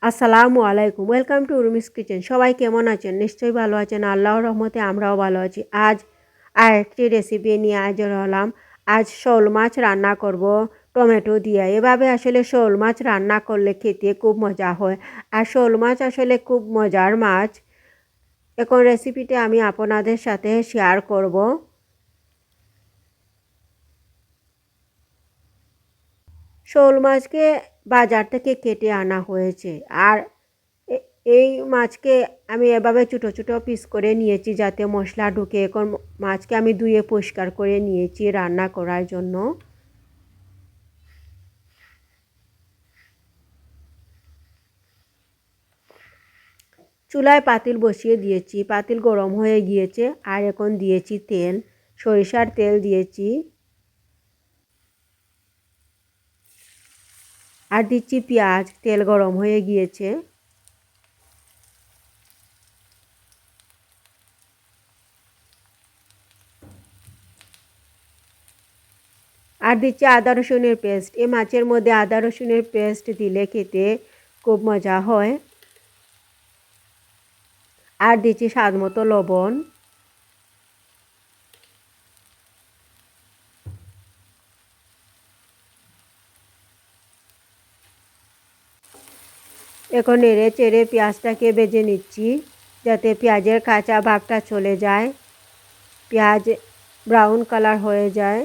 আসসালামু আলাইকুম, welcome to Urmi's kitchen. সবাই কেমন আছেন? নিশ্চয়ই ভালো আছেন। আল্লাহর রহমতে আমরাও ভালো আছি। আজ আরেকটি রেসিপি নিয়ে হাজির হলাম। আজ শোল মাছ রান্না করব টমেটো দিয়ে। এভাবে আসলে শোল মাছ রান্না করলে খেতে খুব মজা হয়। আর শোল মাছ আসলে খুব মজার মাছ। এখন রেসিপিটি আমি আপনাদের সাথে শেয়ার করব। শোল মাছকে বাজার থেকে কেটে আনা হয়েছে। আর এই মাছকে আমি এভাবে ছোটো ছোটো পিস করে নিয়েছি যাতে মশলা ঢুকে। এখন মাছকে আমি ধুয়ে পরিষ্কার করে নিয়েছি রান্না করার জন্য। চুলায় পাতিল বসিয়ে দিয়েছি, পাতিল গরম হয়ে গিয়েছে। আর এখন দিয়েছি তেল, সরিষার তেল দিয়েছি। আর দিচ্ছি পেঁয়াজ। তেল গরম হয়ে গিয়েছে। আর দিচ্ছি আদা রসুনের পেস্ট। এই মাছের মধ্যে আদা রসুনের পেস্ট দিলে খেতে খুব মজা হয়। আর দিচ্ছি স্বাদ মতো লবণ। এখন নেড়ে চেড়ে পেঁয়াজটাকে ভেজে নিচ্ছি যাতে পেঁয়াজের কাঁচা ভাবটা চলে যায়, পেঁয়াজ ব্রাউন কালার হয়ে যায়।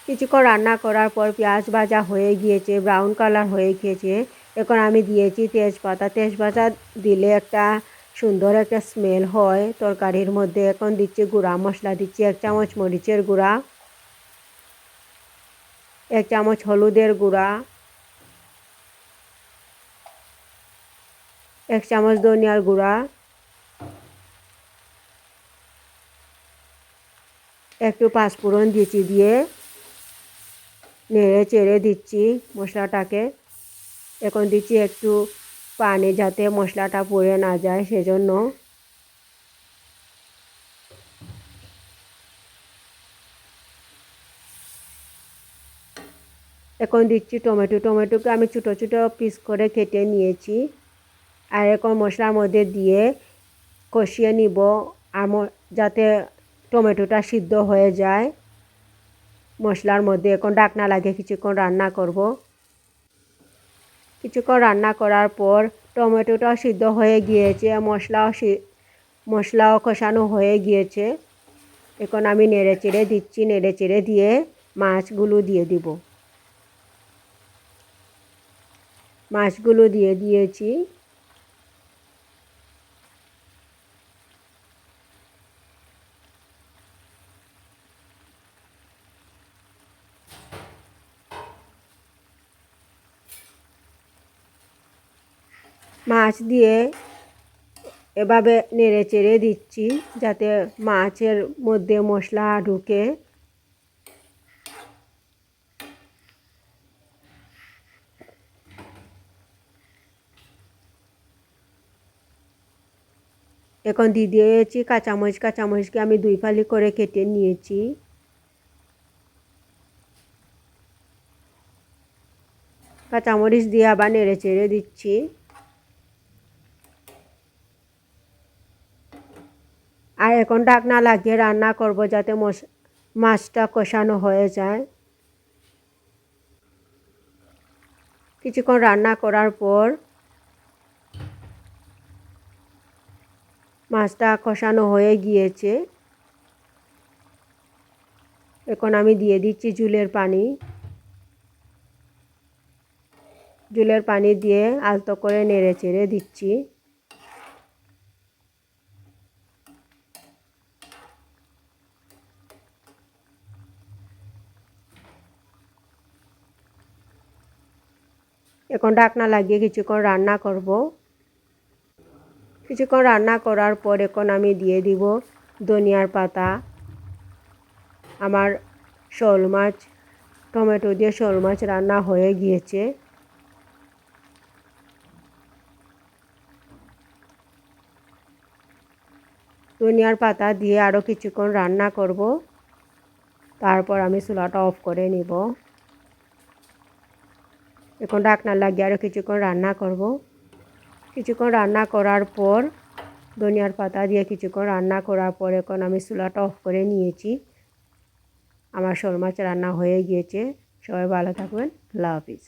কিছুক্ষণ রান্না করার পর পেঁয়াজ ভাজা হয়ে গিয়েছে, ব্রাউন কালার হয়ে গিয়েছে। এখন আমি দিয়েছি তেজপাতা। তেজপাতা দিলে একটা সুন্দর একটা স্মেল হয় তরকারির মধ্যে। এখন দিচ্ছি গুঁড়া মশলা, দিচ্ছি 1 চামচ মরিচের গুঁড়া, 1 চামচ হলুদের গুঁড়া, 1 চামচ ধনিয়ার গুঁড়া, একটু পাঁচফোড়ন দিচ্ছি, দিয়ে নেড়ে চেড়ে দিচ্ছি মশলাটাকে। এখন দিচ্ছি একটু পানি যাতে মশলাটা পুড়ে না যায় সেজন্য। এখন দিচ্ছি টমেটো। টমেটোকে আমি ছোটো ছোটো পিস করে কেটে নিয়েছি। আর এখন মশলার মধ্যে দিয়ে কষিয়ে নিব আর যাতে টমেটোটা সিদ্ধ হয়ে যায় মশলার মধ্যে। এখন ঢাকনা লাগিয়ে কিছুক্ষণ রান্না করব। কিছুক্ষণ রান্না করার পর টমেটোটাও সিদ্ধ হয়ে গিয়েছে, মশলাও কষানো হয়ে গিয়েছে। এখন আমি নেড়ে চেড়ে দিচ্ছি, নেড়ে চেড়ে দিয়ে মাছগুলো দিয়ে দিব। মাছগুলো দিয়ে দিয়েছি। মাছ দিয়ে এভাবে নেড়ে চেড়ে দিচ্ছি যাতে মাছের মধ্যে মশলা ঢুকে। এখন দিয়ে দিয়েছি কাঁচামরিচ। কাঁচামরিচকে আমি 2 ফালি করে কেটে নিয়েছি। কাঁচামরিচ দিয়ে আবার নেড়ে চেড়ে দিচ্ছি। আর এখন ঢাকনা লাগিয়ে রান্না করব যাতে মাছটা কষানো হয়ে যায়। কিছুক্ষণ রান্না করার পর মাছটা কষানো হয়ে গিয়েছে। এখন আমি দিয়ে দিচ্ছি ঝোলের পানি। ঝোলের পানি দিয়ে আলতো করে নেড়ে চেড়ে দিচ্ছি। এখন ঢাকনা লাগিয়ে কিছুক্ষণ রান্না করব। কিছুক্ষণ রান্না করার পর এখন আমি দিয়ে দিব ধনিয়ার পাতা। আমার শোল মাছ, টমেটো দিয়ে শোল মাছ রান্না হয়ে গিয়েছে। ধনিয়ার পাতা দিয়ে আরও কিছুক্ষণ রান্না করব। তারপর আমি চুলাটা অফ করে নিব। এখন ঢাকনা লাগিয়ে আরও কিছুক্ষণ রান্না করব। কিছুক্ষণ রান্না করার পর ধনিয়ার পাতা দিয়ে কিছুক্ষণ রান্না করার পর এখন আমি চুলাটা অফ করে নিয়েছি। আমার শোল মাছ রান্না হয়ে গিয়েছে। সবাই ভালো থাকবেন। আল্লাহ হাফিজ।